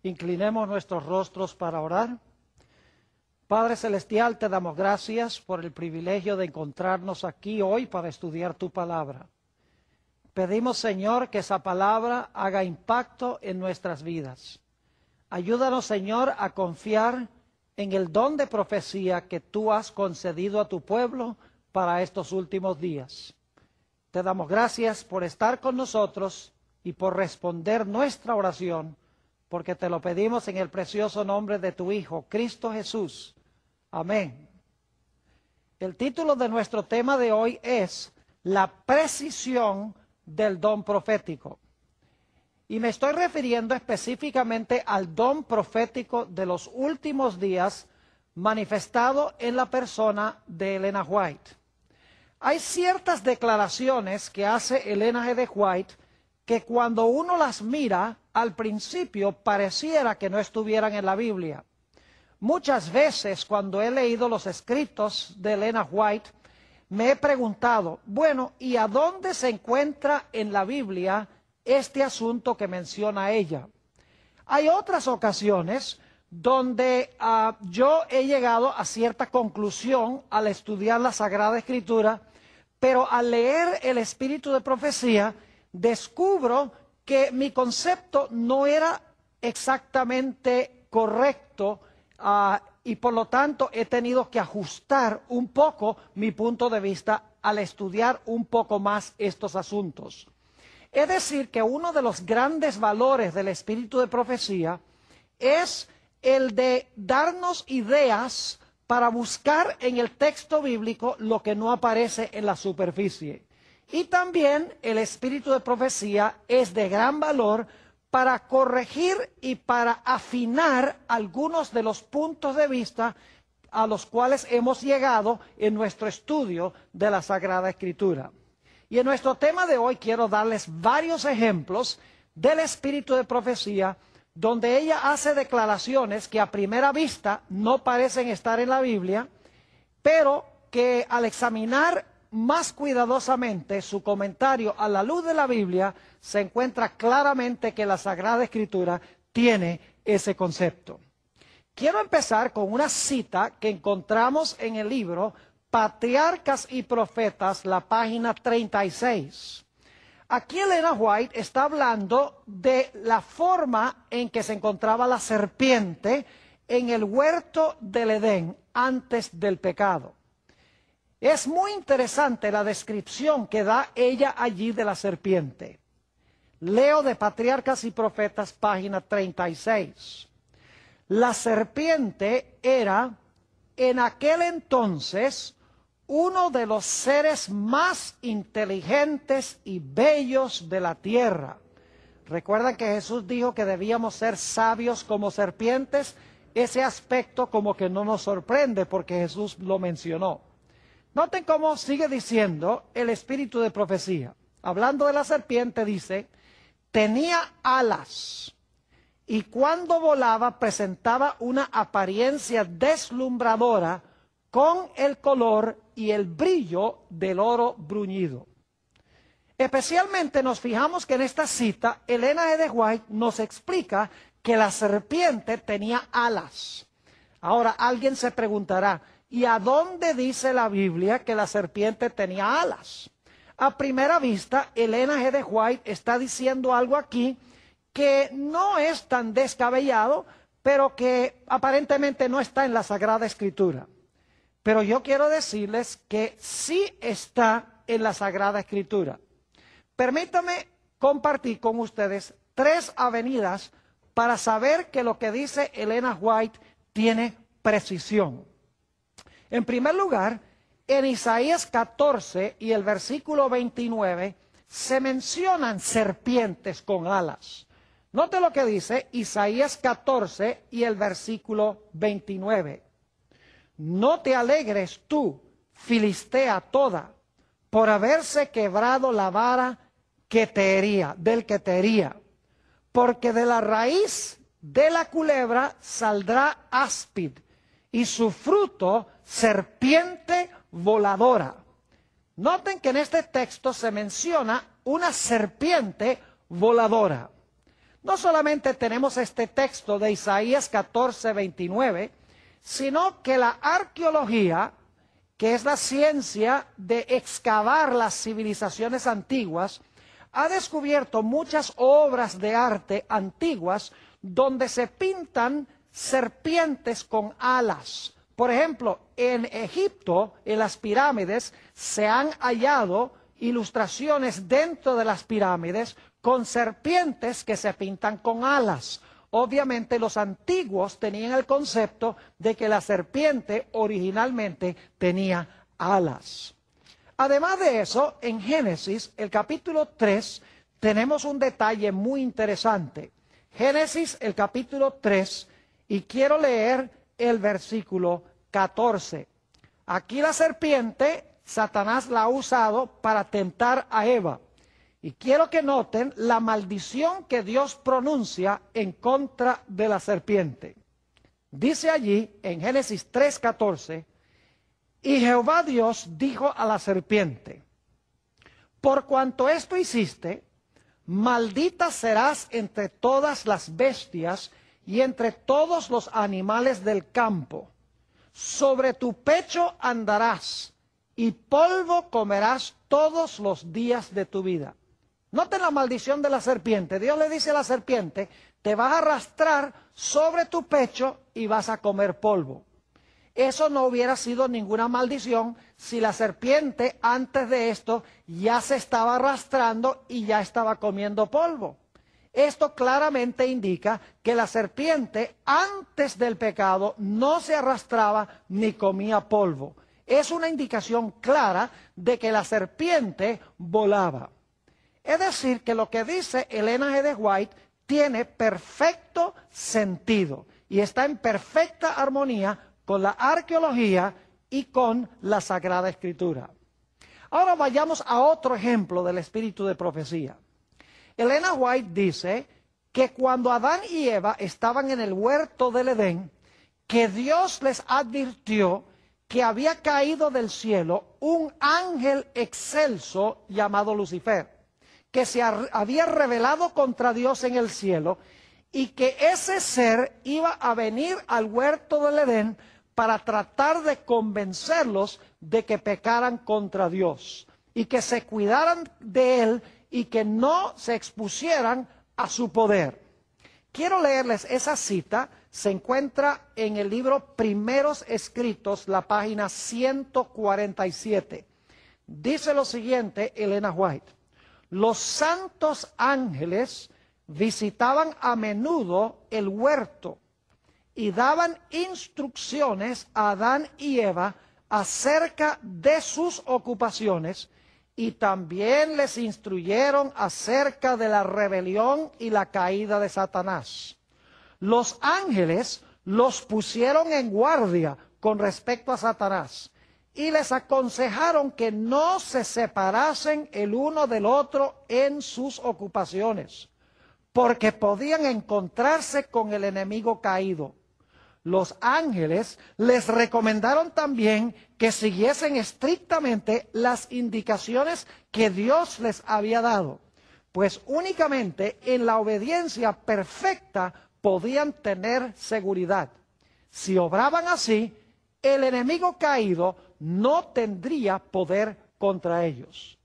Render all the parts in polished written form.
Inclinemos nuestros rostros para orar. Padre Celestial, te damos gracias por el privilegio de encontrarnos aquí hoy para estudiar tu palabra. Pedimos, Señor, que esa palabra haga impacto en nuestras vidas. Ayúdanos, Señor, a confiar en el don de profecía que tú has concedido a tu pueblo para estos últimos días. Te damos gracias por estar con nosotros y por responder nuestra oración, porque te lo pedimos en el precioso nombre de tu Hijo, Cristo Jesús. Amén. El título de nuestro tema de hoy es La precisión del don profético. Y me estoy refiriendo específicamente al don profético de los últimos días manifestado en la persona de Elena White. Hay ciertas declaraciones que hace Elena G. de White que cuando uno las mira, al principio pareciera que no estuvieran en la Biblia. Muchas veces cuando he leído los escritos de Elena White, me he preguntado, bueno, ¿y a dónde se encuentra en la Biblia este asunto que menciona ella? Hay otras ocasiones donde yo he llegado a cierta conclusión al estudiar la Sagrada Escritura, pero al leer el Espíritu de Profecía, descubro que mi concepto no era exactamente correcto y por lo tanto he tenido que ajustar un poco mi punto de vista al estudiar un poco más estos asuntos. Es decir, que uno de los grandes valores del Espíritu de Profecía es el de darnos ideas para buscar en el texto bíblico lo que no aparece en la superficie. Y también el Espíritu de Profecía es de gran valor para corregir y para afinar algunos de los puntos de vista a los cuales hemos llegado en nuestro estudio de la Sagrada Escritura. Y en nuestro tema de hoy quiero darles varios ejemplos del Espíritu de Profecía donde ella hace declaraciones que a primera vista no parecen estar en la Biblia, pero que al examinar más cuidadosamente su comentario a la luz de la Biblia, se encuentra claramente que la Sagrada Escritura tiene ese concepto. Quiero empezar con una cita que encontramos en el libro Patriarcas y Profetas, la página 36. Aquí Elena White está hablando de la forma en que se encontraba la serpiente en el huerto del Edén antes del pecado. Es muy interesante la descripción que da ella allí de la serpiente. Leo de Patriarcas y Profetas, página 36. La serpiente era en aquel entonces uno de los seres más inteligentes y bellos de la tierra. Recuerdan que Jesús dijo que debíamos ser sabios como serpientes. Ese aspecto como que no nos sorprende porque Jesús lo mencionó. Noten cómo sigue diciendo el Espíritu de Profecía. Hablando de la serpiente dice, tenía alas y cuando volaba presentaba una apariencia deslumbradora con el color y el brillo del oro bruñido. Especialmente nos fijamos que en esta cita, Elena G. de White nos explica que la serpiente tenía alas. Ahora alguien se preguntará, ¿y a dónde dice la Biblia que la serpiente tenía alas? A primera vista, Elena G. de White está diciendo algo aquí que no es tan descabellado, pero que aparentemente no está en la Sagrada Escritura. Pero yo quiero decirles que sí está en la Sagrada Escritura. Permítanme compartir con ustedes 3 avenidas para saber que lo que dice Elena White tiene precisión. En primer lugar, en Isaías 14 y el versículo 29 se mencionan serpientes con alas. Note lo que dice Isaías 14 y el versículo 29. No te alegres tú, Filistea toda, por haberse quebrado la vara que te hería, del que te hería, porque de la raíz de la culebra saldrá áspid, y su fruto serpiente voladora. Noten que en este texto se menciona una serpiente voladora. No solamente tenemos este texto de Isaías 14:29, sino que la arqueología, que es la ciencia de excavar las civilizaciones antiguas, ha descubierto muchas obras de arte antiguas donde se pintan serpientes con alas. Por ejemplo, en Egipto, en las pirámides, se han hallado ilustraciones dentro de las pirámides con serpientes que se pintan con alas. Obviamente los antiguos tenían el concepto de que la serpiente originalmente tenía alas. Además de eso, en Génesis, el capítulo 3, tenemos un detalle muy interesante. Génesis, el capítulo 3, y quiero leer el versículo 14. Aquí la serpiente, Satanás la ha usado para tentar a Eva. Y quiero que noten la maldición que Dios pronuncia en contra de la serpiente. Dice allí, en Génesis 3:14, y Jehová Dios dijo a la serpiente, por cuanto esto hiciste, maldita serás entre todas las bestias y entre todos los animales del campo. Sobre tu pecho andarás y polvo comerás todos los días de tu vida. Noten la maldición de la serpiente. Dios le dice a la serpiente, te vas a arrastrar sobre tu pecho y vas a comer polvo. Eso no hubiera sido ninguna maldición si la serpiente antes de esto ya se estaba arrastrando y ya estaba comiendo polvo. Esto claramente indica que la serpiente antes del pecado no se arrastraba ni comía polvo. Es una indicación clara de que la serpiente volaba. Es decir, que lo que dice Elena G. de White tiene perfecto sentido y está en perfecta armonía con la arqueología y con la Sagrada Escritura. Ahora vayamos a otro ejemplo del espíritu de profecía. Elena White dice que cuando Adán y Eva estaban en el huerto del Edén, que Dios les advirtió que había caído del cielo un ángel excelso llamado Lucifer, que se había rebelado contra Dios en el cielo y que ese ser iba a venir al huerto del Edén para tratar de convencerlos de que pecaran contra Dios y que se cuidaran de él y que no se expusieran a su poder. Quiero leerles esa cita, se encuentra en el libro Primeros Escritos, la página 147. Dice lo siguiente Elena White: los santos ángeles visitaban a menudo el huerto y daban instrucciones a Adán y Eva acerca de sus ocupaciones, y también les instruyeron acerca de la rebelión y la caída de Satanás. Los ángeles los pusieron en guardia con respecto a Satanás y les aconsejaron que no se separasen el uno del otro en sus ocupaciones, porque podían encontrarse con el enemigo caído. Los ángeles les recomendaron también que siguiesen estrictamente las indicaciones que Dios les había dado, pues únicamente en la obediencia perfecta podían tener seguridad. Si obraban así, el enemigo caído no tendría poder contra ellos.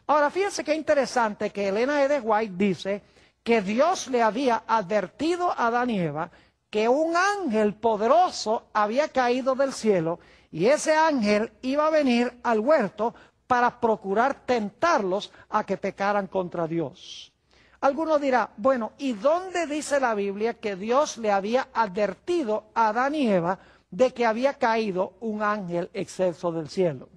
Ahora, fíjense qué interesante que Elena G. de White dice que Dios le había advertido a Adán y Eva que un ángel poderoso había caído del cielo y ese ángel iba a venir al huerto para procurar tentarlos a que pecaran contra Dios. Alguno dirá, bueno, ¿y dónde dice la Biblia que Dios le había advertido a Adán y Eva de que había caído un ángel excelso del cielo?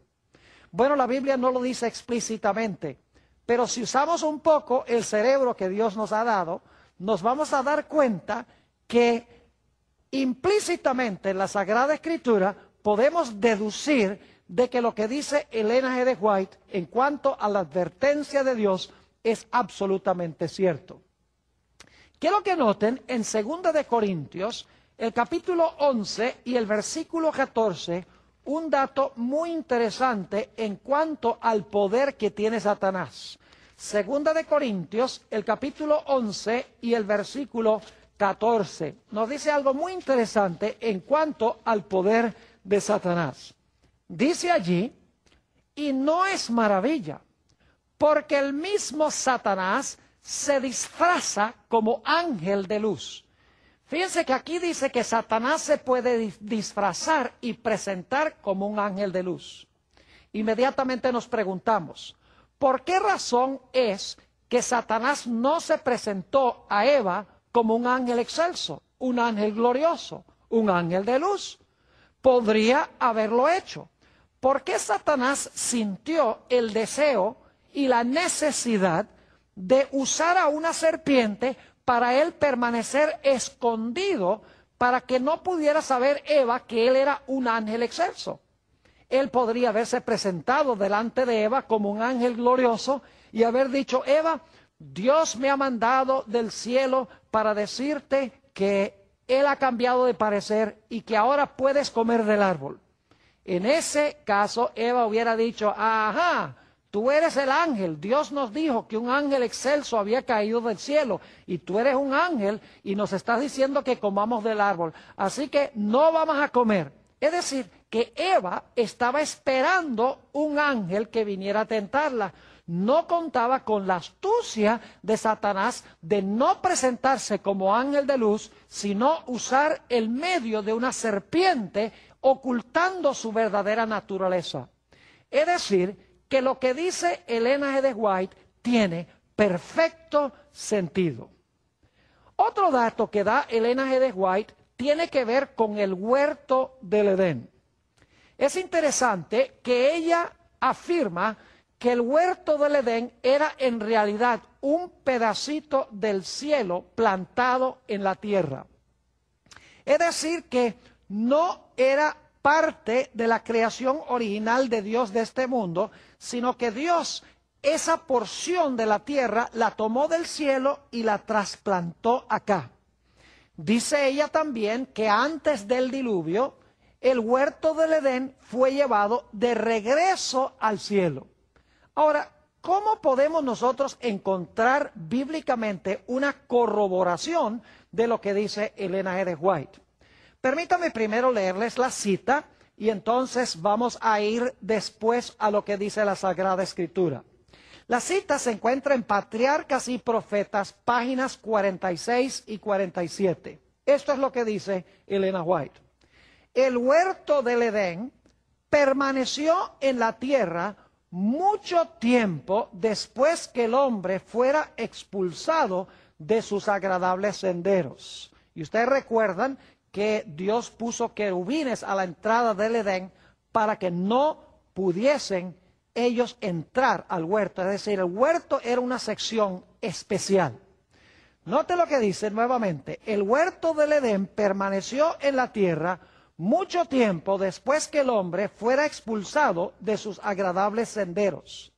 Bueno, la Biblia no lo dice explícitamente, pero si usamos un poco el cerebro que Dios nos ha dado, nos vamos a dar cuenta que implícitamente en la Sagrada Escritura podemos deducir de que lo que dice Elena G. de White en cuanto a la advertencia de Dios es absolutamente cierto. Quiero que noten en 2 de Corintios, el capítulo 11 y el versículo 14, un dato muy interesante en cuanto al poder que tiene Satanás. Segunda de Corintios, el capítulo 11 y el versículo 14. Nos dice algo muy interesante en cuanto al poder de Satanás. Dice allí, y no es maravilla, porque el mismo Satanás se disfraza como ángel de luz. Fíjense que aquí dice que Satanás se puede disfrazar y presentar como un ángel de luz. Inmediatamente nos preguntamos, ¿por qué razón es que Satanás no se presentó a Eva como un ángel excelso, un ángel glorioso, un ángel de luz? Podría haberlo hecho. ¿Por qué Satanás sintió el deseo y la necesidad de usar a una serpiente para él permanecer escondido, para que no pudiera saber Eva que él era un ángel excelso? Él podría haberse presentado delante de Eva como un ángel glorioso y haber dicho, Eva, Dios me ha mandado del cielo para decirte que Él ha cambiado de parecer y que ahora puedes comer del árbol. En ese caso, Eva hubiera dicho, ajá, tú eres el ángel. Dios nos dijo que un ángel excelso había caído del cielo y tú eres un ángel y nos estás diciendo que comamos del árbol. Así que no vamos a comer. Es decir, que Eva estaba esperando un ángel que viniera a tentarla. No contaba con la astucia de Satanás de no presentarse como ángel de luz, sino usar el medio de una serpiente ocultando su verdadera naturaleza. Es decir, que lo que dice Elena G. de White tiene perfecto sentido. Otro dato que da Elena G. de White tiene que ver con el huerto del Edén. Es interesante que ella afirma que el huerto del Edén era en realidad un pedacito del cielo plantado en la tierra. Es decir, que no era parte de la creación original de Dios de este mundo, sino que Dios esa porción de la tierra la tomó del cielo y la trasplantó acá. Dice ella también que antes del diluvio, el huerto del Edén fue llevado de regreso al cielo. Ahora, ¿cómo podemos nosotros encontrar bíblicamente una corroboración de lo que dice Elena G. de White? Permítame primero leerles la cita y entonces vamos a ir después a lo que dice la Sagrada Escritura. La cita se encuentra en Patriarcas y Profetas, páginas 46 y 47. Esto es lo que dice Elena White. El huerto del Edén permaneció en la tierra mucho tiempo después que el hombre fuera expulsado de sus agradables senderos. Y ustedes recuerdan que Dios puso querubines a la entrada del Edén para que no pudiesen ellos entrar al huerto. Es decir, el huerto era una sección especial. Note lo que dice nuevamente. El huerto del Edén permaneció en la tierra mucho tiempo después que el hombre fuera expulsado de sus agradables senderos.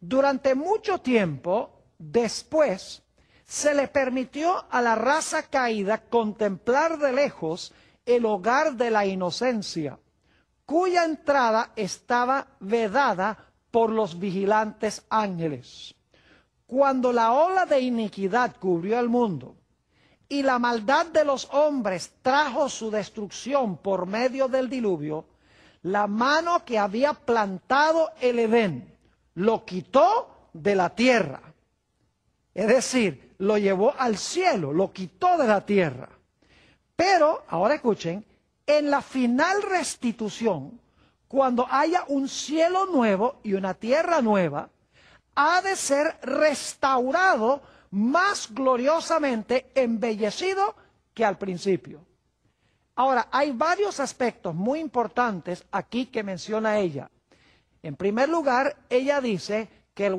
Durante mucho tiempo después se le permitió a la raza caída contemplar de lejos el hogar de la inocencia, cuya entrada estaba vedada por los vigilantes ángeles. Cuando la ola de iniquidad cubrió el mundo y la maldad de los hombres trajo su destrucción por medio del diluvio, la mano que había plantado el Edén lo quitó de la tierra. Es decir, lo llevó al cielo, lo quitó de la tierra. Pero, ahora escuchen, en la final restitución, cuando haya un cielo nuevo y una tierra nueva, ha de ser restaurado más gloriosamente embellecido que al principio. Ahora, hay varios aspectos muy importantes aquí que menciona ella. En primer lugar, ella dice que el